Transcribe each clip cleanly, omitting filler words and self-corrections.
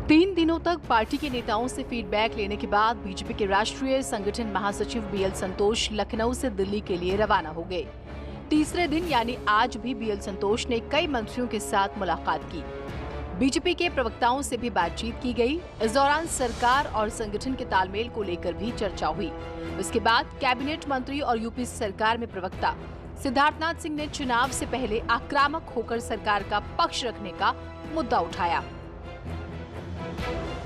3 दिनों तक पार्टी के नेताओं से फीडबैक लेने के बाद बीजेपी के राष्ट्रीय संगठन महासचिव बीएल संतोष लखनऊ से दिल्ली के लिए रवाना हो गए। तीसरे दिन यानी आज भी बीएल संतोष ने कई मंत्रियों के साथ मुलाकात की। बीजेपी के प्रवक्ताओं से भी बातचीत की गई। इस दौरान सरकार और संगठन के तालमेल को लेकर भी चर्चा हुई। इसके बाद कैबिनेट मंत्री और यूपी सरकार में प्रवक्ता सिद्धार्थनाथ सिंह ने चुनाव से पहले आक्रामक होकर सरकार का पक्ष रखने का मुद्दा उठाया।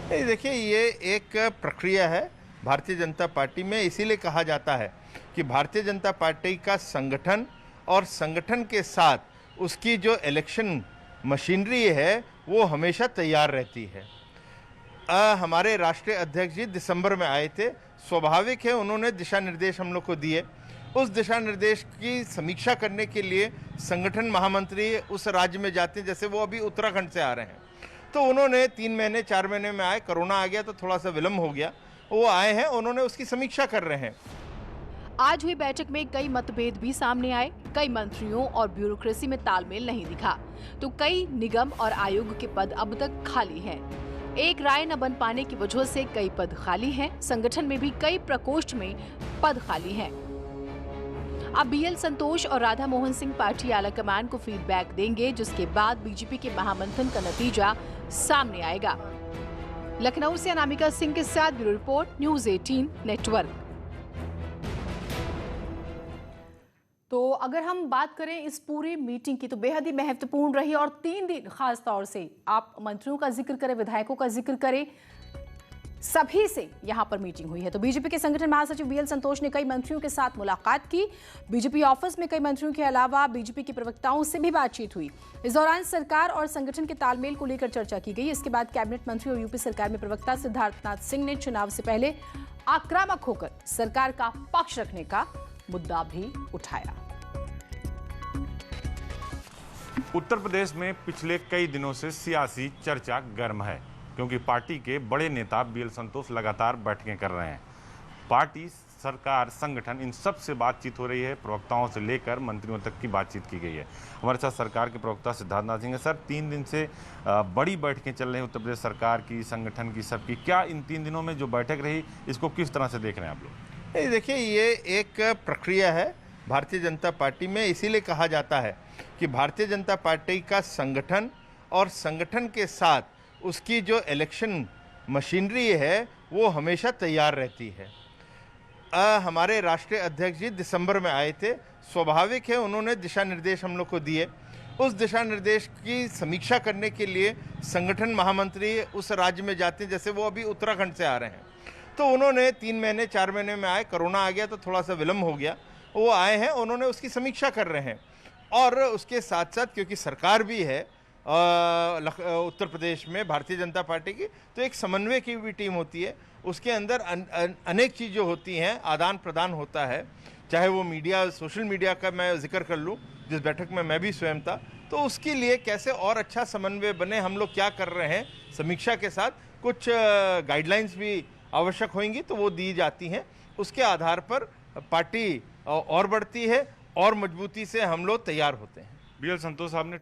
देखिए, ये एक प्रक्रिया है भारतीय जनता पार्टी में। इसीलिए कहा जाता है कि भारतीय जनता पार्टी का संगठन और संगठन के साथ उसकी जो इलेक्शन मशीनरी है वो हमेशा तैयार रहती है। हमारे राष्ट्रीय अध्यक्ष जी दिसंबर में आए थे। स्वाभाविक है, उन्होंने दिशा निर्देश हम लोग को दिए। उस दिशा निर्देश की समीक्षा करने के लिए संगठन महामंत्री उस राज्य में जाते हैं। जैसे वो अभी उत्तराखंड से आ रहे हैं, तो उन्होंने 3 महीने 4 महीने में आए। कोरोना आ गया तो थोड़ा सा विलम्ब हो गया। वो आए हैं, उन्होंने उसकी समीक्षा कर रहे हैं। आज हुई बैठक में कई मतभेद भी सामने आए। कई मंत्रियों और ब्यूरोक्रेसी में तालमेल नहीं दिखा, तो कई निगम और आयोग के पद अब तक खाली हैं। एक राय न बन पाने की वजह से कई पद खाली हैं। संगठन में भी कई प्रकोष्ठ में पद खाली हैं। अब बीएल संतोष और राधा मोहन सिंह पार्टी आलाकमान को फीडबैक देंगे, जिसके बाद बीजेपी के महामंथन का नतीजा सामने आएगा। लखनऊ से अनामिका सिंह के साथ ब्यूरो रिपोर्ट, न्यूज़ 18 नेटवर्क। तो अगर हम बात करें इस पूरी मीटिंग की, तो बेहद ही महत्वपूर्ण रही और 3 दिन खास तौर से आप मंत्रियों का जिक्र करें, विधायकों का जिक्र करें, सभी से यहां पर मीटिंग हुई है। तो बीजेपी के संगठन महासचिव बीएल संतोष ने कई मंत्रियों के साथ मुलाकात की। बीजेपी ऑफिस में कई मंत्रियों के अलावा बीजेपी के प्रवक्ताओं से भी बातचीत हुई। इस दौरान सरकार और संगठन के तालमेल को लेकर चर्चा की गई। इसके बाद कैबिनेट मंत्री और यूपी सरकार में प्रवक्ता सिद्धार्थनाथ सिंह ने चुनाव से पहले आक्रामक होकर सरकार का पक्ष रखने का मुद्दा भी उठाया। उत्तर प्रदेश में पिछले कई दिनों से सियासी चर्चा गर्म है, क्योंकि पार्टी के बड़े नेता बीएल संतोष लगातार बैठकें कर रहे हैं। पार्टी, सरकार, संगठन, इन सब से बातचीत हो रही है। प्रवक्ताओं से लेकर मंत्रियों तक की बातचीत की गई है। हमारे साथ सरकार के प्रवक्ता सिद्धार्थनाथ सिंह है। सर, 3 दिन से बड़ी बैठकें चल रही हैं उत्तर प्रदेश सरकार की, संगठन की, सबकी। क्या इन 3 दिनों में जो बैठक रही, इसको किस तरह से देख रहे हैं आप लोग? देखिए, ये एक प्रक्रिया है भारतीय जनता पार्टी में। इसीलिए कहा जाता है कि भारतीय जनता पार्टी का संगठन और संगठन के साथ उसकी जो इलेक्शन मशीनरी है वो हमेशा तैयार रहती है। हमारे राष्ट्रीय अध्यक्ष जी दिसंबर में आए थे। स्वाभाविक है, उन्होंने दिशा निर्देश हम लोग को दिए। उस दिशा निर्देश की समीक्षा करने के लिए संगठन महामंत्री उस राज्य में जाते हैं। जैसे वो अभी उत्तराखंड से आ रहे हैं, तो उन्होंने 3 महीने 4 महीने में आए। कोरोना आ गया तो थोड़ा सा विलम्ब हो गया। वो आए हैं, उन्होंने उसकी समीक्षा कर रहे हैं। और उसके साथ साथ क्योंकि सरकार भी है उत्तर प्रदेश में भारतीय जनता पार्टी की, तो एक समन्वय की भी टीम होती है। उसके अंदर अनेक चीज़ें होती हैं, आदान प्रदान होता है। चाहे वो मीडिया, सोशल मीडिया का मैं जिक्र कर लूँ, जिस बैठक में मैं भी स्वयं था, तो उसके लिए कैसे और अच्छा समन्वय बने, हम लोग क्या कर रहे हैं, समीक्षा के साथ कुछ गाइडलाइंस भी आवश्यक होंगी तो वो दी जाती हैं। उसके आधार पर पार्टी और बढ़ती है और मजबूती से हम लोग तैयार होते हैं। बीएल संतोष साहब ने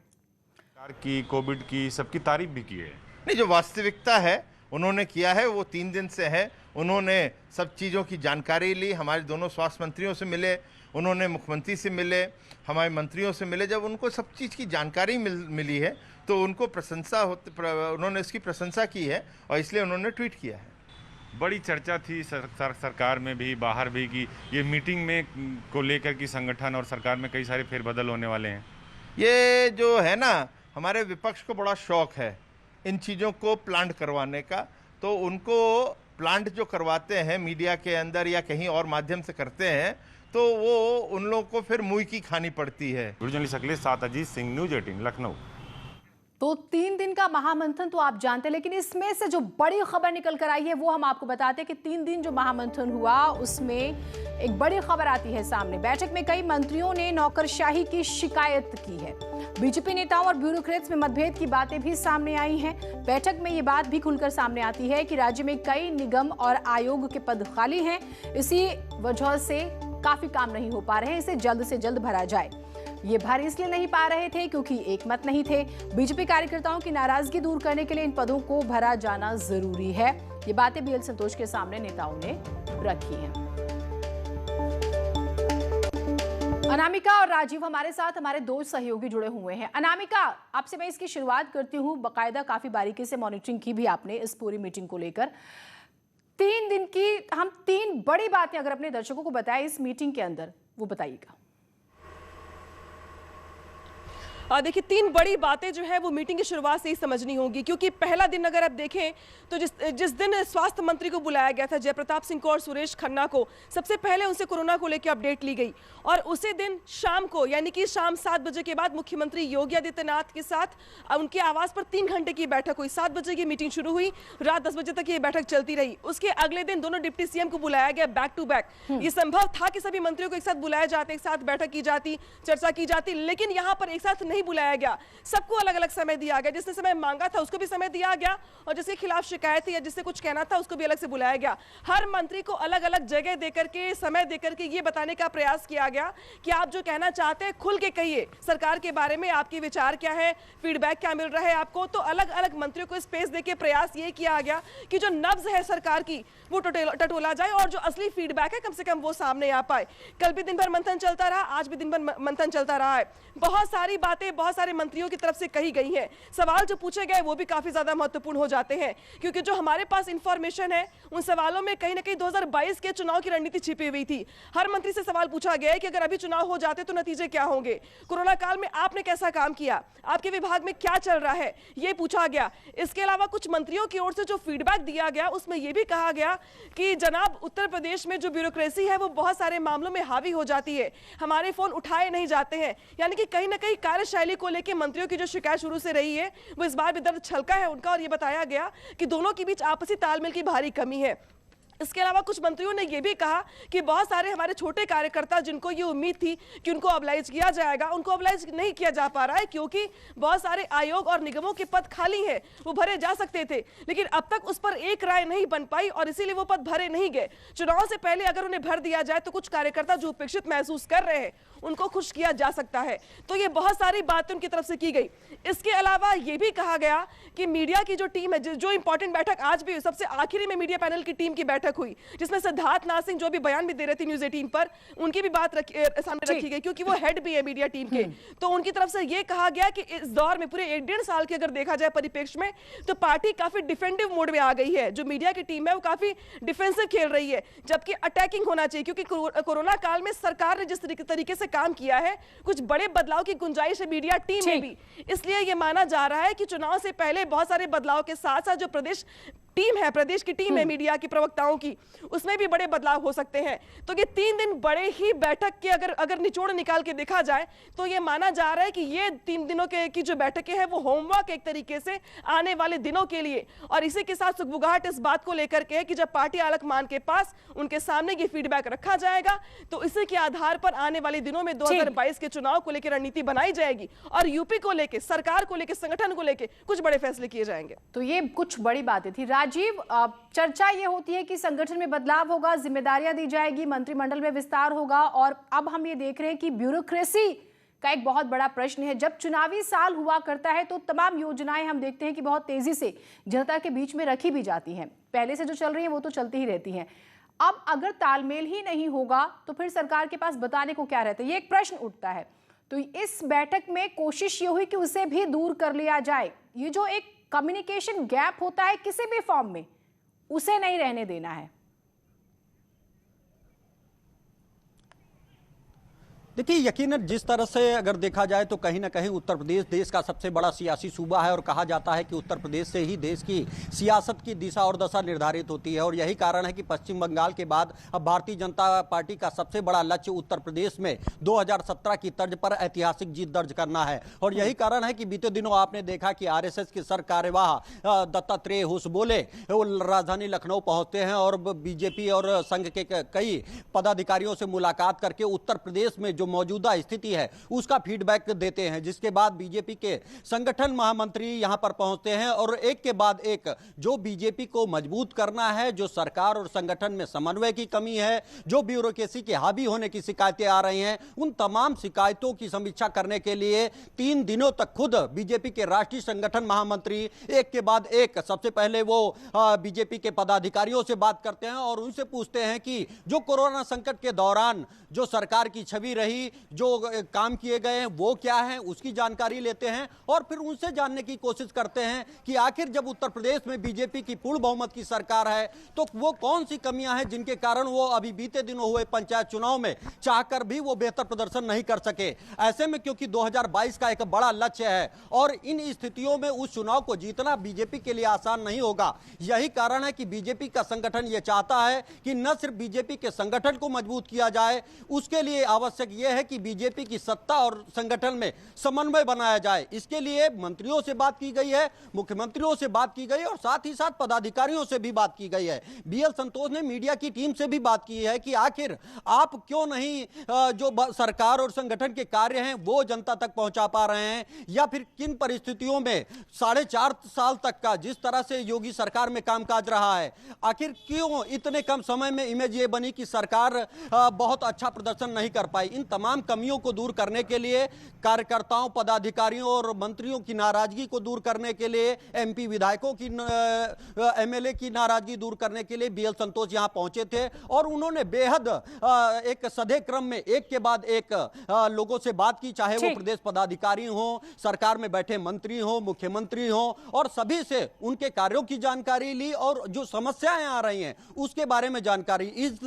की, कोविड की, सबकी तारीफ भी की है। नहीं, जो वास्तविकता है उन्होंने किया है, वो 3 दिन से है। उन्होंने सब चीज़ों की जानकारी ली। हमारे दोनों स्वास्थ्य मंत्रियों से मिले, उन्होंने मुख्यमंत्री से मिले, हमारे मंत्रियों से मिले। जब उनको सब चीज़ की जानकारी मिली है तो उनको उन्होंने इसकी प्रशंसा की है और इसलिए उन्होंने ट्वीट किया है। बड़ी चर्चा थी सरकार में भी, बाहर भी, कि ये मीटिंग में को लेकर कि संगठन और सरकार में कई सारे फेरबदल होने वाले हैं। ये जो है ना, हमारे विपक्ष को बड़ा शौक है इन चीज़ों को प्लांट करवाने का। तो उनको प्लांट जो करवाते हैं मीडिया के अंदर या कहीं और माध्यम से करते हैं, तो वो उन लोगों को फिर मुंह की खानी पड़ती है। सकले, साथ अजीत सिंह, न्यूज़ 18 लखनऊ। तो 3 दिन का महामंथन तो आप जानते हैं, लेकिन इसमें से जो बड़ी खबर निकल कर आई है वो हम आपको बताते हैं कि 3 दिन जो महामंथन हुआ उसमें एक बड़ी खबर आती है सामने। बैठक में कई मंत्रियों ने नौकरशाही की शिकायत की है। बीजेपी नेताओं और ब्यूरोक्रेट्स में मतभेद की बातें भी सामने आई हैं। बैठक में ये बात भी खुलकर सामने आती है कि राज्य में कई निगम और आयोग के पद खाली हैं। इसी वजह से काफी काम नहीं हो पा रहे हैं, इसे जल्द से जल्द भरा जाए। ये भर इसलिए नहीं पा रहे थे क्योंकि एक मत नहीं थे। बीजेपी कार्यकर्ताओं की नाराजगी दूर करने के लिए इन पदों को भरा जाना जरूरी है। ये बातें बीएल संतोष के सामने नेताओं ने रखी हैं। अनामिका और राजीव हमारे साथ, हमारे दो सहयोगी जुड़े हुए हैं। अनामिका, आपसे मैं इसकी शुरुआत करती हूँ। बाकायदा काफी बारीकी से मॉनिटरिंग की भी आपने इस पूरी मीटिंग को लेकर। 3 दिन की हम 3 बड़ी बातें अगर अपने दर्शकों को बताएं इस मीटिंग के अंदर, वो बताइएगा। देखिए 3 बड़ी बातें जो है वो मीटिंग की शुरुआत से ही समझनी होगी, क्योंकि पहला दिन अगर आप देखें तो जिस दिन स्वास्थ्य मंत्री को बुलाया गया था, जयप्रताप सिंह को और सुरेश खन्ना को, सबसे पहले उनसे कोरोना को लेकर अपडेट ली गई। और उसी दिन शाम को, यानी कि शाम 7 बजे के बाद मुख्यमंत्री योगी आदित्यनाथ के साथ उनके आवास पर 3 घंटे की बैठक हुई। 7 बजे की मीटिंग शुरू हुई, रात 10 बजे तक ये बैठक चलती रही। उसके अगले दिन दोनों डिप्टी सीएम को बुलाया गया बैक टू बैक। ये संभव था कि सभी मंत्रियों को एक साथ बुलाया जाते, एक साथ बैठक की जाती, चर्चा की जाती, लेकिन यहां पर एक साथ नहीं बुलाया गया। सबको अलग अलग समय दिया गया। जिसने समय मांगा था उसको भी समय दिया गया, और जिसके खिलाफ शिकायत थी या जिससे कुछ कहना था उसको भी अलग से बुलाया गया। हर मंत्री को अलग अलग जगह देकर के, समय देकर के ये बताने का प्रयास किया गया कि आप जो कहना चाहते हैं खुल के कहिए, सरकार के बारे में आपके विचार क्या है, फीडबैक क्या मिल रहा है आपको। तो अलग अलग मंत्रियों को स्पेस देके प्रयास ये किया गया कि जो नब्ज है सरकार की वो टटोला जाए और जो असली फीडबैक है कम से कम वो सामने आ पाए। कल भी दिन भर मंथन चलता रहा, आज भी दिन भर मंथन चलता रहा है। बहुत सारी बातें बहुत सारे मंत्रियों की तरफ से कही गई हैं। सवाल जो पूछे गए वो भी काफी ज्यादा महत्वपूर्ण हो जाते हैं, क्योंकि जो हमारे पास इंफॉर्मेशन है उन सवालों में कहीं ना कहीं 2022 के चुनाव की रणनीति छिपी हुई थी। हर मंत्री से सवाल पूछा गया है कि अगर अभी चुनाव हो जाते तो नतीजे क्या होंगे, कोरोना काल में आपने कैसा काम किया, आपके विभाग में क्या चल रहा है, ये पूछा गया। इसके अलावा कुछ मंत्रियों की ओर से जो फीडबैक दिया गया उसमें यह भी कहा गया कि जनाब उत्तर प्रदेश में जो ब्यूरोक्रेसी है वो बहुत सारे मामलों में हावी हो जाती है, हमारे फोन उठाए नहीं जाते हैं। यानी कि कहीं ना कहीं कार्यशैली को लेकर मंत्रियों की जो शिकायत शुरू से रही है वो इस बार भी दर्द छलका है उनका, और ये बताया गया कि दोनों के बीच आपसी तालमेल की भारी कमी है। इसके अलावा कुछ मंत्रियों ने यह भी कहा कि बहुत सारे हमारे छोटे कार्यकर्ता जिनको ये उम्मीद थी कि उनको ऑबलाइज किया जाएगा, उनको ऑबलाइज नहीं किया जा पा रहा है, क्योंकि बहुत सारे आयोग और निगमों के पद खाली हैं, वो भरे जा सकते थे, लेकिन अब तक उस पर एक राय नहीं बन पाई और इसीलिए वो पद भरे नहीं गए। चुनाव से पहले अगर उन्हें भर दिया जाए तो कुछ कार्यकर्ता जो उपेक्षित महसूस कर रहे हैं उनको खुश किया जा सकता है। तो ये बहुत सारी बातें उनकी तरफ से की गई। इसके अलावा ये भी कहा गया कि मीडिया की जो टीम है, जो इंपॉर्टेंट बैठक आज भी सबसे आखिरी में मीडिया पैनल की टीम की बैठक हुई, जिसमें सिद्धार्थ नाथ सिंह जो भी बयान भी दे रहे थे न्यूज़ 18 पर, उनकी भी बात सामने रखी गई, क्योंकि वो हेड भी है मीडिया टीम के। तो उनकी तरफ से ये कहा गया कि इस दौर में पूरे 1.5 साल के अगर देखा जाए परिप्रेक्ष्य में, तो पार्टी काफी डिफेंसिव मोड में आ गई है। जो मीडिया की टीम है वो काफी डिफेंसिव खेल रही है, जबकि अटैकिंग होना चाहिए, क्योंकि कोरोना काल में सरकार ने जिस तरीके से काम किया है, कुछ बड़े बदलाव की गुंजाइश है मीडिया टीम में भी। इसलिए यह माना जा रहा है कि चुनाव से पहले बहुत सारे बदलाव के साथ साथ जो प्रदेश की टीम है मीडिया की प्रवक्ताओं की, उसमें भी बड़े बदलाव हो सकते हैं। तो ये 3 दिन बड़े ही बैठक के अगर निचोड़ निकाल के देखा जाए तो ये माना जा रहा है कि ये 3 दिनों की जो बैठकें हैं वो होमवर्क एक तरीके से आने वाले दिनों के लिए। और इसी के साथ सुगबुगाहट इस बात को लेकर के कि जब पार्टी आलाकमान के पास उनके सामने ये फीडबैक रखा जाएगा तो इसी के आधार पर आने वाले दिनों में 2022 के चुनाव को लेकर रणनीति बनाई जाएगी और यूपी को लेकर, सरकार को लेकर, संगठन को लेकर कुछ बड़े फैसले किए जाएंगे। तो ये कुछ बड़ी बातें थी। राजीव, चर्चा ये होती है कि संगठन में बदलाव होगा, जिम्मेदारियां दी जाएगी, मंत्रिमंडल में विस्तार होगा, और अब हम ये देख रहे हैं कि ब्यूरोक्रेसी का एक बहुत बड़ा प्रश्न है। जब चुनावी साल हुआ करता है तो तमाम योजनाएं हम देखते हैं कि बहुत तेजी से जनता के बीच में रखी भी जाती हैं, पहले से जो चल रही है वो तो चलती ही रहती हैं। अब अगर तालमेल ही नहीं होगा तो फिर सरकार के पास बताने को क्या रहता है, ये एक प्रश्न उठता है। तो इस बैठक में कोशिश ये हुई कि उसे भी दूर कर लिया जाए। ये जो एक कम्युनिकेशन गैप होता है किसी भी फॉर्म में, उसे नहीं रहने देना है। देखिए, यकीनन जिस तरह से अगर देखा जाए तो कहीं ना कहीं उत्तर प्रदेश देश का सबसे बड़ा सियासी सूबा है और कहा जाता है कि उत्तर प्रदेश से ही देश की सियासत की दिशा और दशा निर्धारित होती है। और यही कारण है कि पश्चिम बंगाल के बाद अब भारतीय जनता पार्टी का सबसे बड़ा लक्ष्य उत्तर प्रदेश में 2017 की तर्ज पर ऐतिहासिक जीत दर्ज करना है। और यही कारण है कि बीते दिनों आपने देखा कि आरएसएस के सर कार्यवाह दत्तात्रेय होसबोले वो राजधानी लखनऊ पहुंचते हैं और बीजेपी और संघ के कई पदाधिकारियों से मुलाकात करके उत्तर प्रदेश में जो मौजूदा स्थिति है उसका फीडबैक देते हैं, जिसके बाद बीजेपी के संगठन महामंत्री यहां पर पहुंचते हैं और एक के बाद एक जो बीजेपी को मजबूत करना है, जो सरकार और संगठन में समन्वय की कमी है, जो ब्यूरोक्रेसी के हावी होने की शिकायतें आ रही हैं, उन तमाम शिकायतों की समीक्षा करने के लिए 3 दिनों तक खुद बीजेपी के राष्ट्रीय संगठन महामंत्री एक के बाद एक सबसे पहले वो बीजेपी के पदाधिकारियों से बात करते हैं और उनसे पूछते हैं कि जो कोरोना संकट के दौरान जो सरकार की छवि रही, जो काम किए गए हैं वो क्या है, उसकी जानकारी लेते हैं और फिर उनसे जानने की कोशिश करते हैं कि आखिर जब उत्तर प्रदेश में बीजेपी की पूर्ण बहुमत की सरकार है तो वो कौन सी कमियां हैं जिनके कारण वो अभी बीते दिनों हुए पंचायत चुनाव में चाहकर भी वो बेहतर प्रदर्शन नहीं कर सके। ऐसे में क्योंकि 2022 का एक बड़ा लक्ष्य है और इन स्थितियों में उस चुनाव को जीतना बीजेपी के लिए आसान नहीं होगा। यही कारण है कि बीजेपी का संगठन ये चाहता है कि न सिर्फ बीजेपी के संगठन को मजबूत किया जाए, उसके लिए आवश्यक यह है कि बीजेपी की सत्ता और संगठन में समन्वय बनाया जाए। इसके लिए मंत्रियों से बात की गई है, मुख्यमंत्रियों से बात की गई और साथ ही साथ पदाधिकारियों से भी बात की गई है। बीएल संतोष ने मीडिया की टीम से भी बात की है कि आखिर आप क्यों नहीं जो सरकार और संगठन के कार्य हैं वो जनता तक पहुंचा पा रहे हैं, या फिर किन परिस्थितियों में 4.5 साल तक का जिस तरह से योगी सरकार में कामकाज रहा है, आखिर क्यों इतने कम समय में इमेज ये बनी कि सरकार बहुत अच्छा प्रदर्शन नहीं कर पाई। इन तमाम कमियों को दूर करने के लिए, कार्यकर्ताओं, पदाधिकारियों और मंत्रियों की नाराजगी को दूर करने के लिए, एमपी विधायकों की एमएलए की नाराजगी दूर करने के लिए बीएल संतोष यहां पहुंचे थे और उन्होंने बेहद एक सधे क्रम में एक के बाद एक लोगों से बात की, चाहे वो प्रदेश पदाधिकारी हो, सरकार में बैठे मंत्री हो, मुख्यमंत्री हो, और सभी से उनके कार्यों की जानकारी ली और जो समस्याएं आ रही हैं उसके बारे में जानकारी। इस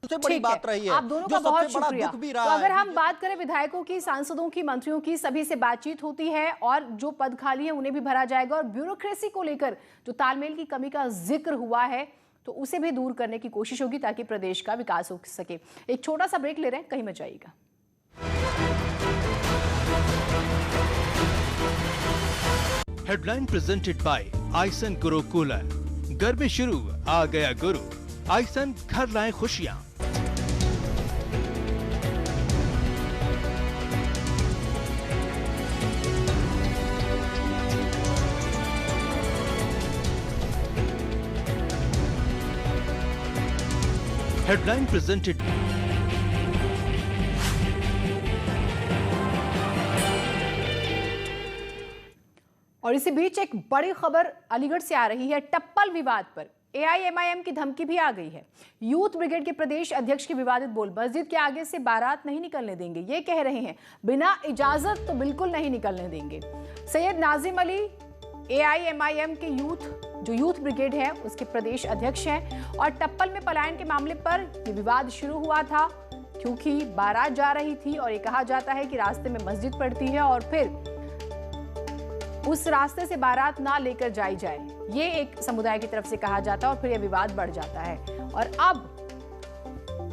सबसे बड़ी बात रही है, आप दोनों का बहुत शुक्रिया। तो अगर हम बात करें विधायकों की, सांसदों की, मंत्रियों की, सभी से बातचीत होती है और जो पद खाली है उन्हें भी भरा जाएगा और ब्यूरोक्रेसी को लेकर जो तालमेल की कमी का जिक्र हुआ है तो उसे भी दूर करने की कोशिश होगी ताकि प्रदेश का विकास हो सके। एक छोटा सा ब्रेक ले रहे हैं, कहीं मत जाइएगा। हेडलाइन प्रेजेंटेड बाय आइसन गुरु कूलर। घर में शुरू आ गया गुरु, आइसन घर लाए खुशियां। Headline presented. और इसी बीच एक बड़ी खबर अलीगढ़ से आ रही है। टप्पल विवाद पर एआईएमआईएम की धमकी भी आ गई है। यूथ ब्रिगेड के प्रदेश अध्यक्ष की विवादित बोल, मस्जिद के आगे से बारात नहीं निकलने देंगे, ये कह रहे हैं। बिना इजाजत तो बिल्कुल नहीं निकलने देंगे। सैयद नाजिम अली एआईएमआईएम के यूथ ब्रिगेड है उसके प्रदेश अध्यक्ष हैं और टप्पल में पलायन के मामले पर यह विवाद शुरू हुआ था क्योंकि बारात जा रही थी और ये कहा जाता है कि रास्ते में मस्जिद पड़ती है और फिर उस रास्ते से बारात ना लेकर जाई जाए, ये एक समुदाय की तरफ से कहा जाता है और फिर यह विवाद बढ़ जाता है। और अब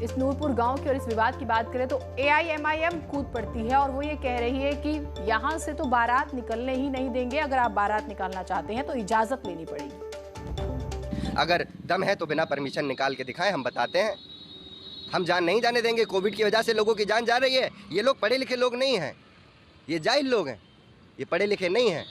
इस नूरपुर गांव की और इस विवाद की बात करें तो एआईएमआईएम कूद पड़ती है और वो ये कह रही है कि यहां से तो बारात निकलने ही नहीं देंगे, अगर आप बारात निकालना चाहते हैं तो इजाजत लेनी पड़ेगी। अगर दम है तो बिना परमिशन निकाल के दिखाएं, हम बताते हैं। हम जान नहीं जाने देंगे। कोविड की वजह से लोगों की जान जा रही है। ये लोग पढ़े लिखे लोग नहीं हैं, ये जाहिल लोग हैं, ये पढ़े लिखे नहीं हैं।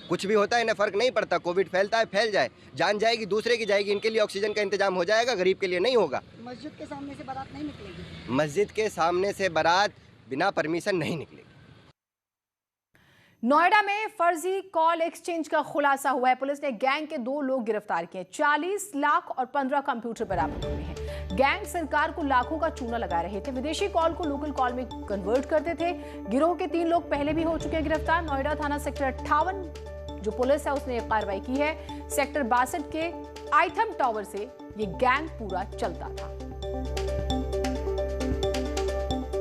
कुछ भी होता है इन्हें फ़र्क नहीं पड़ता। कोविड फैलता है, फैल जाए, जान जाएगी दूसरे की जाएगी। इनके लिए ऑक्सीजन का इंतजाम हो जाएगा, गरीब के लिए नहीं होगा। मस्जिद के सामने से बारात नहीं निकलेगी। मस्जिद के सामने से बारात बिना परमिशन नहीं निकलेगी। नोएडा में फर्जी कॉल एक्सचेंज का खुलासा हुआ है। पुलिस ने गैंग के 2 लोग गिरफ्तार किए। 40 लाख और 15 कंप्यूटर बरामद हुए हैं। गैंग सरकार को लाखों का चूना लगा रहे थे, विदेशी कॉल को लोकल कॉल में कन्वर्ट करते थे। गिरोह के 3 लोग पहले भी हो चुके हैं गिरफ्तार। नोएडा थाना सेक्टर 58 जो पुलिस है उसने कार्रवाई की है। सेक्टर 62 के आइथम टावर से ये गैंग पूरा चलता था।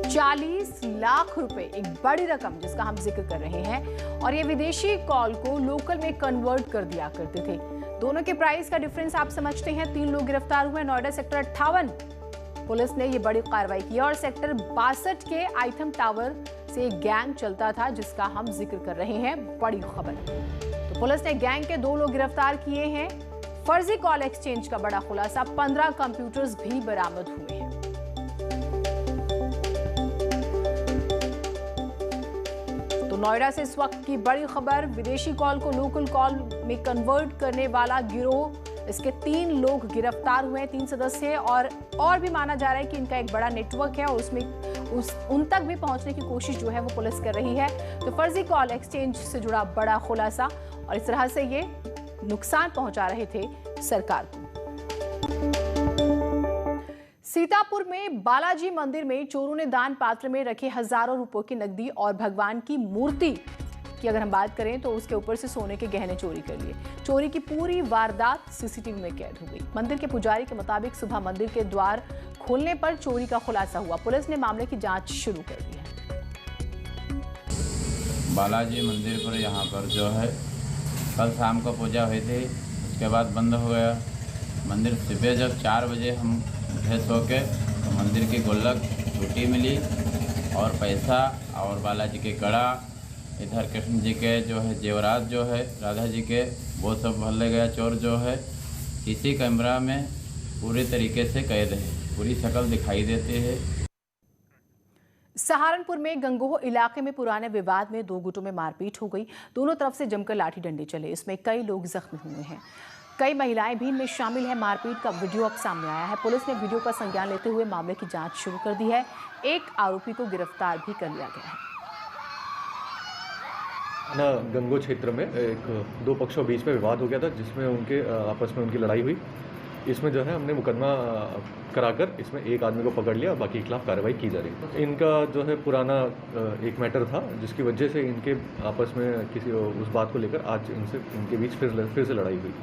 40 लाख रुपए, एक बड़ी रकम जिसका हम जिक्र कर रहे हैं, और ये विदेशी कॉल को लोकल में कन्वर्ट कर दिया करते थे। दोनों के प्राइस का डिफरेंस आप समझते हैं। 3 लोग गिरफ्तार हुए। नोएडा सेक्टर 58 पुलिस ने ये बड़ी कार्रवाई की और सेक्टर 62 के आइथम टावर से गैंग चलता था जिसका हम जिक्र कर रहे हैं। बड़ी खबर। तो पुलिस ने गैंग के 2 लोग गिरफ्तार किए हैं। फर्जी कॉल एक्सचेंज का बड़ा खुलासा, 15 कंप्यूटर्स भी बरामद हुए हैं। तो नोएडा से इस वक्त की बड़ी खबर, विदेशी कॉल को लोकल कॉल में कन्वर्ट करने वाला गिरोह, इसके 3 लोग गिरफ्तार हुए हैं, 3 सदस्य, और भी माना जा रहा है कि इनका एक बड़ा नेटवर्क है और उसमें उन तक भी पहुंचने की कोशिश जो है वो पुलिस कर रही है। तो फर्जी कॉल एक्सचेंज से जुड़ा बड़ा खुलासा, और इस तरह से ये नुकसान पहुंचा रहे थे सरकार को। सीतापुर में बालाजी मंदिर में चोरों ने दान पात्र में रखे हजारों रुपयों की नकदी और भगवान की मूर्ति की अगर हम बात करें तो उसके ऊपर से सोने के गहने चोरी कर लिए। चोरी की पूरी वारदात सीसीटीवी में कैद हो गई। मंदिर के पुजारी के मुताबिक सुबह मंदिर के द्वार खोलने पर चोरी का खुलासा हुआ। पुलिस ने मामले की जांच शुरू कर दी है। बालाजी मंदिर पर यहाँ पर जो है कल शाम को पूजा हुई थी, उसके बाद बंद हो गया मंदिर। सुबह जब 4 बजे हम उठे सो के तो मंदिर की गुल्लक टूटी मिली और पैसा और बालाजी के कड़ा, इधर कृष्ण जी के जो है जेवरात जो है राधा जी के, वो सब भर ले गया चोर जो है। इसी कैमरा में पूरी तरीके से कैद है, पूरी शक्ल दिखाई देती है। सहारनपुर में गंगोह इलाके में पुराने विवाद में 2 गुटों में मारपीट हो गई। दोनों तरफ से जमकर लाठी डंडे चले, इसमें कई लोग जख्मी हुए हैं। कई महिलाएं भी इनमें शामिल हैं। मारपीट का वीडियो अब सामने आया है। पुलिस ने वीडियो का संज्ञान लेते हुए मामले की जांच शुरू कर दी है। एक आरोपी को गिरफ्तार भी कर लिया गया है। गंगोह क्षेत्र में 2 पक्षों के बीच में विवाद हो गया था, जिसमें उनके आपस में उनकी लड़ाई हुई। इसमें जो है हमने मुकदमा कराकर इसमें एक आदमी को पकड़ लिया, बाकी के खिलाफ कार्रवाई की जा रही है। इनका जो है पुराना एक मैटर था, जिसकी वजह से इनके आपस में किसी उस बात को लेकर आज इनके बीच फिर से लड़ाई हुई।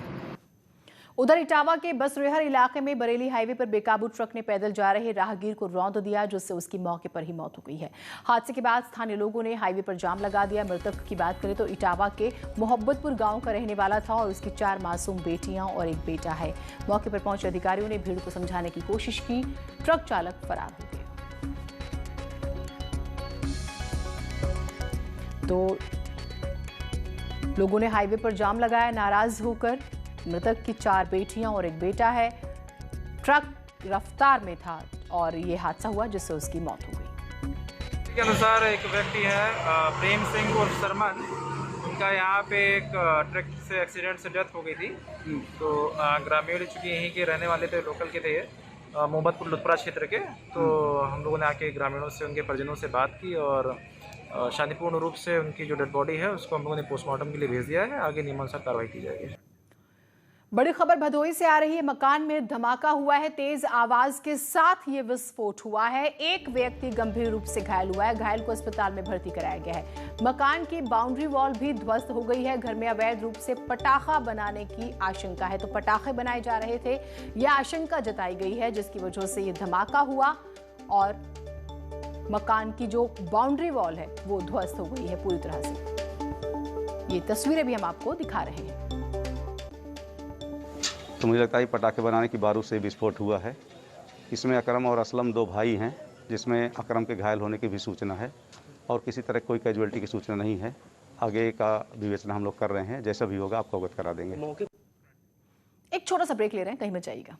उधर इटावा के बसरेहर इलाके में बरेली हाईवे पर बेकाबू ट्रक ने पैदल जा रहे राहगीर को रौंद दिया, जिससे उसकी मौके पर ही मौत हो गई है। हादसे के बाद स्थानीय लोगों ने हाईवे पर जाम लगा दिया। मृतक की बात करें तो इटावा के मोहब्बतपुर गांव का रहने वाला था और उसकी 4 मासूम बेटियां और एक बेटा है। मौके पर पहुंचे अधिकारियों ने भीड़ को समझाने की कोशिश की। ट्रक चालक फरार हो गया। तो लोगों ने हाईवे पर जाम लगाया नाराज होकर। मृतक की 4 बेटियां और एक बेटा है। ट्रक रफ्तार में था और ये हादसा हुआ, जिससे उसकी मौत हो गई। के अनुसार एक व्यक्ति है प्रेम सिंह और सरमन, उनका यहाँ पे एक ट्रक से एक्सीडेंट से डेथ हो गई थी। तो ग्रामीण चूँकि यहीं के रहने वाले थे, लोकल के थे, मोहम्मदपुर लुथपुरा क्षेत्र के। तो हम लोगों ने आके ग्रामीणों से, उनके परिजनों से बात की और शांतिपूर्ण रूप से उनकी जो डेड बॉडी है उसको हम लोगों ने पोस्टमार्टम के लिए भेज दिया है। आगे नियमानुसार कार्रवाई की जाएगी। बड़ी खबर भदोही से आ रही है। मकान में धमाका हुआ है। तेज आवाज के साथ ये विस्फोट हुआ है। एक व्यक्ति गंभीर रूप से घायल हुआ है। घायल को अस्पताल में भर्ती कराया गया है। मकान की बाउंड्री वॉल भी ध्वस्त हो गई है। घर में अवैध रूप से पटाखा बनाने की आशंका है। तो पटाखे बनाए जा रहे थे, यह आशंका जताई गई है, जिसकी वजह से ये धमाका हुआ और मकान की जो बाउंड्री वॉल है वो ध्वस्त हो गई है पूरी तरह से। ये तस्वीरें भी हम आपको दिखा रहे हैं। तो मुझे लगता है पटाखे बनाने की बारूद से विस्फोट हुआ है। इसमें अकरम और असलम 2 भाई हैं, जिसमें अकरम के घायल होने की भी सूचना है और किसी तरह कोई कैजुअलिटी की सूचना नहीं है। आगे का विवेचना हम लोग कर रहे हैं, जैसा भी होगा आपको अवगत करा देंगे। एक छोटा सा ब्रेक ले रहे हैं, कहीं मत जाइएगा।